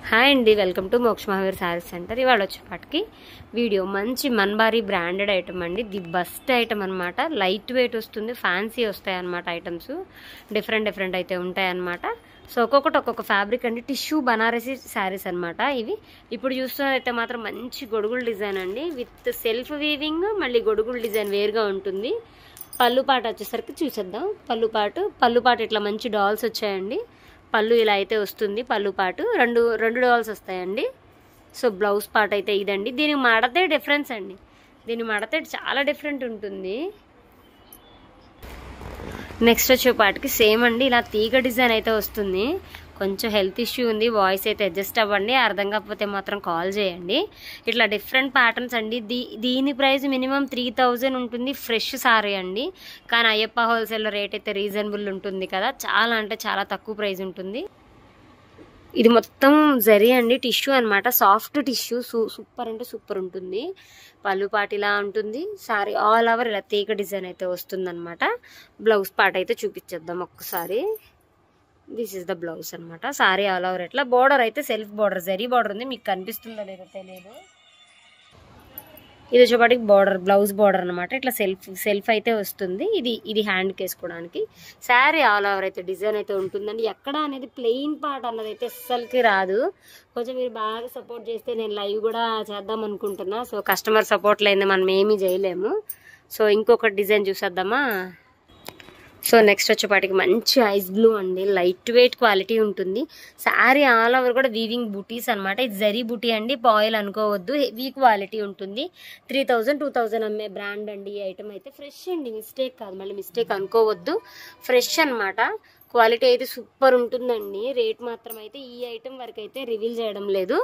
Hi అండి, welcome to మోక్ష Mahavir saris centre. ఇవాళ వచ్చేపాటికి వీడియో మంచి మన్బారీ బ్రాండెడ్ ఐటమ్ అండి. ది బెస్ట్ ఐటమ్ అనమాట. లైట్ వెయిట్ వస్తుంది, ఫ్యాన్సీ వస్తాయి అనమాట. ఐటమ్స్ డిఫరెంట్ అయితే ఉంటాయి అనమాట. సో ఒక్కొక్కటి ఒక్కొక్క ఫ్యాబ్రిక్ అండి. టిష్యూ బనారసి శారీస్ అనమాట ఇవి. ఇప్పుడు చూస్తున్నదైతే మాత్రం మంచి గొడుగుల డిజైన్ అండి, విత్ సెల్ఫ్ వీవింగ్, మళ్ళీ గొడుగుల డిజైన్ వేరుగా ఉంటుంది. పళ్ళు పాట వచ్చేసరికి చూసేద్దాం. పళ్ళు పాట ఇట్లా మంచి డాల్స్ వచ్చాయండి. పళ్ళు ఇలా అయితే వస్తుంది. పళ్ళు పాటు రెండు డాల్స్ వస్తాయండి. సో బ్లౌజ్ పార్ట్ అయితే ఇదండి. దీనికి మడతే డిఫరెన్స్ అండి. దీని మడతే చాలా డిఫరెంట్ ఉంటుంది. నెక్స్ట్ వచ్చేపాటికి సేమ్ అండి, ఇలా తీగ డిజైన్ అయితే వస్తుంది. కొంచెం హెల్త్ ఇష్యూ ఉంది, వాయిస్ అయితే అడ్జస్ట్ అవ్వండి. అర్థం కాకపోతే మాత్రం కాల్ చేయండి. ఇట్లా డిఫరెంట్ ప్యాటర్న్స్ అండి. దీని ప్రైస్ మినిమం 3000 ఉంటుంది. ఫ్రెష్ సారీ అండి. కానీ అయ్యప్ప హోల్సేల్లో రేట్ అయితే రీజనబుల్ ఉంటుంది కదా, చాలా అంటే చాలా తక్కువ ప్రైస్ ఉంటుంది. ఇది మొత్తం జరీ అండి, టిష్యూ అనమాట. సాఫ్ట్ టిష్యూ, సూపర్ అంటే సూపర్ ఉంటుంది. పళ్ళు పాట ఇలా ఉంటుంది. సారీ ఆల్ ఓవర్ ఇలా తీగ డిజైన్ అయితే వస్తుంది అనమాట. బ్లౌజ్ పార్ట్ అయితే చూపించేద్దాం ఒక్కసారి. దిస్ ఇస్ ద బ్లౌజ్ అనమాట. సారీ ఆల్ ఓవర్ ఇట్లా. బోర్డర్ అయితే సెల్ఫ్ బోర్డర్, జరీ బోర్డర్ ఉంది. మీకు కనిపిస్తుందో లేదో తెలియదు. ఇది వచ్చేపాటికి బోర్డర్, బ్లౌజ్ బోర్డర్ అనమాట. ఇట్లా సెల్ఫ్ అయితే వస్తుంది. ఇది హ్యాండ్కి వేసుకోవడానికి. శారీ ఆల్ ఓవర్ అయితే డిజైన్ అయితే ఉంటుందండి. ఎక్కడ అనేది ప్లెయిన్ పార్ట్ అన్నది అయితే అస్సలకి రాదు. కొంచెం మీరు బాగా సపోర్ట్ చేస్తే నేను లైవ్ కూడా చేద్దాం అనుకుంటున్నా. సో కస్టమర్ సపోర్ట్ లేని మనం ఏమీ చేయలేము. సో ఇంకొక డిజైన్ చూసేద్దామా. సో నెక్స్ట్ వచ్చేపాటికి మంచి ఐస్ బ్లూ అండి, లైట్ వెయిట్ క్వాలిటీ ఉంటుంది. శారీ ఆల్ ఓవర్ కూడా వీవింగ్ బూటీస్ అనమాట. ఇది జరీ బూటీ అండి, పాయిల్ అనుకోవద్దు. హెవీ క్వాలిటీ ఉంటుంది. 3000-2000 అమ్మే బ్రాండ్ అండి ఈ ఐటమ్ అయితే. ఫ్రెష్ అండి, మిస్టేక్ కాదు, మళ్ళీ మిస్టేక్ అనుకోవద్దు. ఫ్రెష్ అనమాట. క్వాలిటీ అయితే సూపర్ ఉంటుందండి. రేట్ మాత్రం అయితే ఈ ఐటమ్ వరకు అయితే రివీల్ చేయడం లేదు.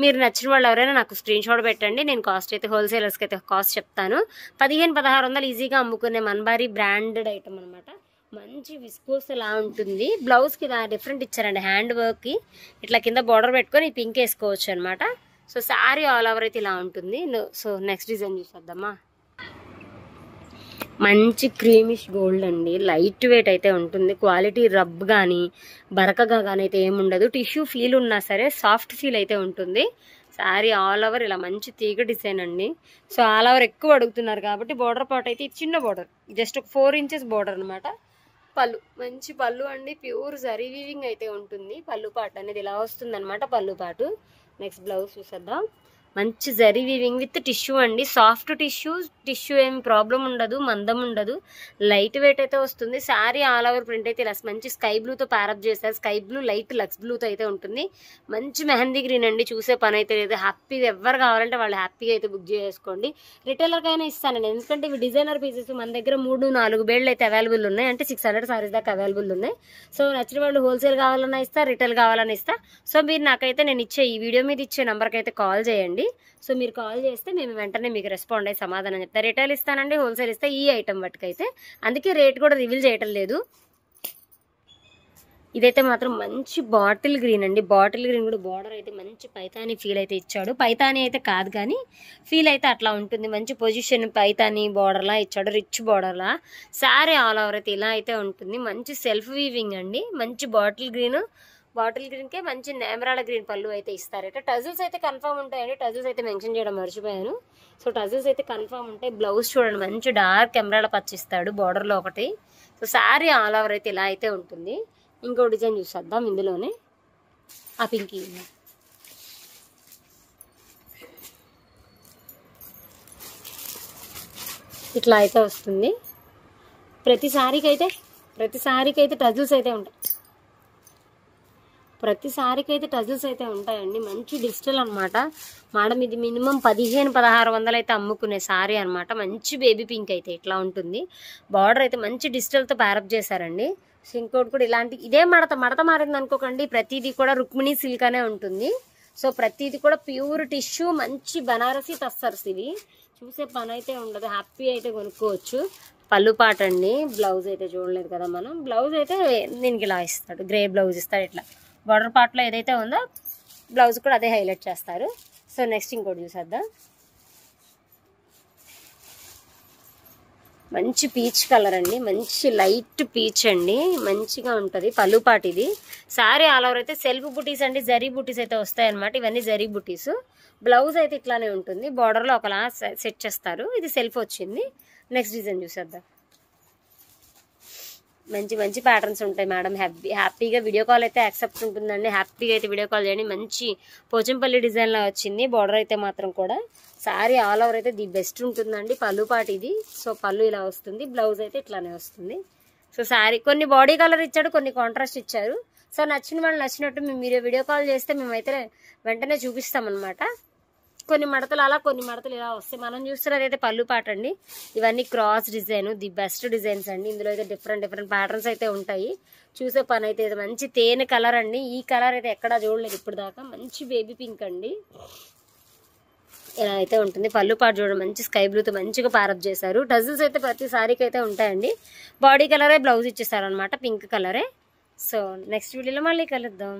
మీరు నచ్చిన వాళ్ళు ఎవరైనా నాకు స్క్రీన్ షాట్ పెట్టండి. నేను కాస్ట్ అయితే హోల్సేలర్స్కి అయితే కాస్ట్ చెప్తాను. 1500-1600 ఈజీగా అమ్ముకునే మన్బారీ బ్రాండెడ్ ఐటమ్ అనమాట. మంచి విస్కోస్ ఇలా ఉంటుంది. బ్లౌజ్కి ఇలా డిఫరెంట్ ఇచ్చారండి. హ్యాండ్ వర్క్కి ఇట్లా కింద బార్డర్ పెట్టుకొని పింక్ వేసుకోవచ్చు అనమాట. సో శారీ ఆల్ ఓవర్ అయితే ఇలా ఉంటుంది. సో నెక్స్ట్ డిజైన్ చూసేద్దామా. మంచి క్రీమిష్ గోల్డ్ అండి, లైట్ వెయిట్ అయితే ఉంటుంది. క్వాలిటీ రబ్ కానీ బరకగా కానీ అయితే ఏముండదు. టిష్యూ ఫీల్ ఉన్నా సరే సాఫ్ట్ ఫీల్ అయితే ఉంటుంది. శారీ ఆల్ ఓవర్ ఇలా మంచి తీగ డిజైన్ అండి. సో ఆల్ ఓవర్ ఎక్కువ అడుగుతున్నారు కాబట్టి బోర్డర్ పార్ట్ అయితే ఇది చిన్న బోర్డర్, జస్ట్ ఒక 4 ఇంచెస్ బోర్డర్ అనమాట. పళ్ళు మంచి పళ్ళు అండి, ప్యూర్ జరీ వీవింగ్ అయితే ఉంటుంది. పళ్ళు పాటు అనేది ఇలా వస్తుంది అనమాట. పళ్ళు పాటు. నెక్స్ట్ బ్లౌజ్ చూసేద్దాం. మంచి జరీ వీవింగ్ విత్ టిష్యూ అండి, సాఫ్ట్ టిష్యూ ఏమి ప్రాబ్లం ఉండదు, మందం ఉండదు. లైట్ వెయిట్ అయితే వస్తుంది. శారీ ఆల్ ఓవర్ ప్రింట్ అయితే ఇలా మంచి స్కై బ్లూతో ప్యారప్ చేస్తారు. స్కై బ్లూ లైట్ లక్స్ బ్లూతో అయితే ఉంటుంది. మంచి మెహందీ గ్రీన్ అండి, చూసే పని అయితే లేదు. హ్యాపీగా ఎవరు కావాలంటే వాళ్ళు హ్యాపీగా అయితే బుక్ చేసుకోండి. రిటైలర్కైనా ఇస్తానండి, ఎందుకంటే ఇవి డిజైనర్ పీసెస్. మన దగ్గర 3-4 బేళ్ళు అయితే అవైలబుల్ ఉన్నాయి, అంటే 600 సారీస్ దాకా అవైలబుల్ ఉన్నాయి. సో నచ్చిన వాళ్ళు హోల్సేల్ కావాలన్నా ఇస్తా, రిటైల్ కావాలన్నా ఇస్తా. సో మీరు నాకైతే నేను ఇచ్చే ఈ వీడియో మీద ఇచ్చే నెంబర్కి అయితే కాల్ చేయండి. సో మీరు కాల్ చేస్తే మేము వెంటనే మీకు రెస్పాండ్ అయ్యి సమాధానం చెప్తారు. రిటైల్ ఇస్తానండి, హోల్సేల్ ఇస్తే ఈ ఐటమ్ బట్టుకైతే. అందుకే రేట్ కూడా రివీల్ చేయటం లేదు. ఇదైతే మాత్రం మంచి బాటిల్ గ్రీన్ అండి. బాటిల్ గ్రీన్ కూడా బార్డర్ అయితే మంచి పైతానీ ఫీల్ అయితే ఇచ్చాడు. పైతానీ అయితే కాదు కానీ ఫీల్ అయితే అట్లా ఉంటుంది. మంచి పొజిషన్ పైతానీ బార్డర్లా ఇచ్చాడు, రిచ్ బార్డర్లా. శారీ ఆల్ ఓవర్ అయితే ఇలా అయితే ఉంటుంది. మంచి సెల్ఫ్ వీవింగ్ అండి. మంచి బాటిల్ గ్రీన్కే మంచి నేమరాల గ్రీన్ పళ్ళు అయితే ఇస్తారట. టజిల్స్ అయితే కన్ఫర్మ్ ఉంటాయండి. టజిల్స్ అయితే మెన్షన్ చేయడం మర్చిపోయాను. సో టజిల్స్ అయితే కన్ఫర్మ్ ఉంటాయి. బ్లౌజ్ చూడండి, మంచి డార్క్ ఎమరాల్డ్ పచ్చి ఇస్తాడు బార్డర్లో ఒకటి. సో శారీ ఆల్ ఓవర్ అయితే ఇలా అయితే ఉంటుంది. ఇంకో డిజైన్ చూసేద్దాం ఇందులోనే. ఆ పింకీ ఇట్లా అయితే వస్తుంది. ప్రతి సారీకి అయితే టజిల్స్ అయితే ఉంటాయి. ప్రతి సారీకి అయితే టజిల్స్ అయితే ఉంటాయండి. మంచి డిజిటల్ అనమాట. మేడం ఇది మినిమం 1500-1600 అయితే అమ్ముకునే సారీ అనమాట. మంచి బేబీ పింక్ అయితే ఇట్లా ఉంటుంది. బార్డర్ అయితే మంచి డిజిటల్తో ప్యారప్ చేశారండి. సో ఇంకోటి కూడా ఇలాంటి ఇదే మడత మారింది అనుకోకండి. ప్రతిదీ కూడా రుక్మిణి సిల్క్ అనే ఉంటుంది. సో ప్రతిదీ కూడా ప్యూర్ టిష్యూ, మంచి బనారసి టస్సర్స్. ఇవి చూసే పని అయితే ఉండదు, హ్యాపీ అయితే కొనుక్కోవచ్చు. పళ్ళు పాట అండి. బ్లౌజ్ అయితే చూడలేదు కదా మనం. బ్లౌజ్ అయితే దీనికి ఇలా ఇస్తాడు, గ్రే బ్లౌజ్ ఇస్తాడు. ఇట్లా బార్డర్ పార్ట్లో ఏదైతే ఉందో బ్లౌజ్ కూడా అదే హైలైట్ చేస్తారు. సో నెక్స్ట్ ఇంకోటి చూసేద్దాం. మంచి పీచ్ కలర్ అండి, మంచి లైట్ పీచ్ అండి, మంచిగా ఉంటుంది. పళ్ళు పాటు ఇది. శారీ ఆల్ ఓవర్ అయితే సెల్ఫ్ బుటీస్ అండి, జరీ బుటీస్ అయితే వస్తాయి అనమాట. ఇవన్నీ జరీ బుటీస్. బ్లౌజ్ అయితే ఇట్లానే ఉంటుంది, బార్డర్లో ఒకలా సెట్ చేస్తారు. ఇది సెల్ఫ్ వచ్చింది. నెక్స్ట్ డిజైన్ చూసేద్దాం. మంచి మంచి ప్యాటర్న్స్ ఉంటాయి మేడం. హ్యాపీగా వీడియో కాల్ అయితే యాక్సెప్ట్ ఉంటుందండి. హ్యాపీగా అయితే వీడియో కాల్ చేయండి. మంచి పోచంపల్లి డిజైన్లో వచ్చింది. బార్డర్ అయితే మాత్రం కూడా శారీ ఆల్ ఓవర్ అయితే ది బెస్ట్ ఉంటుందండి. పళ్ళు పాటు ఇది. సో పళ్ళు ఇలా వస్తుంది, బ్లౌజ్ అయితే ఇట్లానే వస్తుంది. సో శారీ కొన్ని బాడీ కలర్ ఇచ్చాడు, కొన్ని కాంట్రాస్ట్ ఇచ్చారు. సో నచ్చిన వాళ్ళు నచ్చినట్టు మీరు వీడియో కాల్ చేస్తే మేమైతే వెంటనే చూపిస్తామన్నమాట. కొన్ని మడతలు అలా, కొన్ని మడతలు ఇలా వస్తాయి. మనం చూస్తున్నది అయితే పళ్ళు పాట అండి. ఇవన్నీ cross design, the best designs అండి. ఇందులో అయితే డిఫరెంట్ ప్యాటర్న్స్ అయితే ఉంటాయి. చూసే పని అయితే మంచి తేనె కలర్ అండి. ఈ కలర్ అయితే ఎక్కడా చూడలేదు ఇప్పుడు దాకా. మంచి బేబీ పింక్ అండి. ఇలా అయితే ఉంటుంది. పళ్ళు పాటు చూడండి, మంచి స్కై బ్లూతో మంచిగా ప్యారప్ చేశారు. టజిల్స్ అయితే ప్రతి సారీకి అయితే ఉంటాయండి. బాడీ కలరే బ్లౌజ్ ఇచ్చేసారు అనమాట, పింక్ కలరే. సో నెక్స్ట్ వీడియోలో మళ్ళీ కలుద్దాం.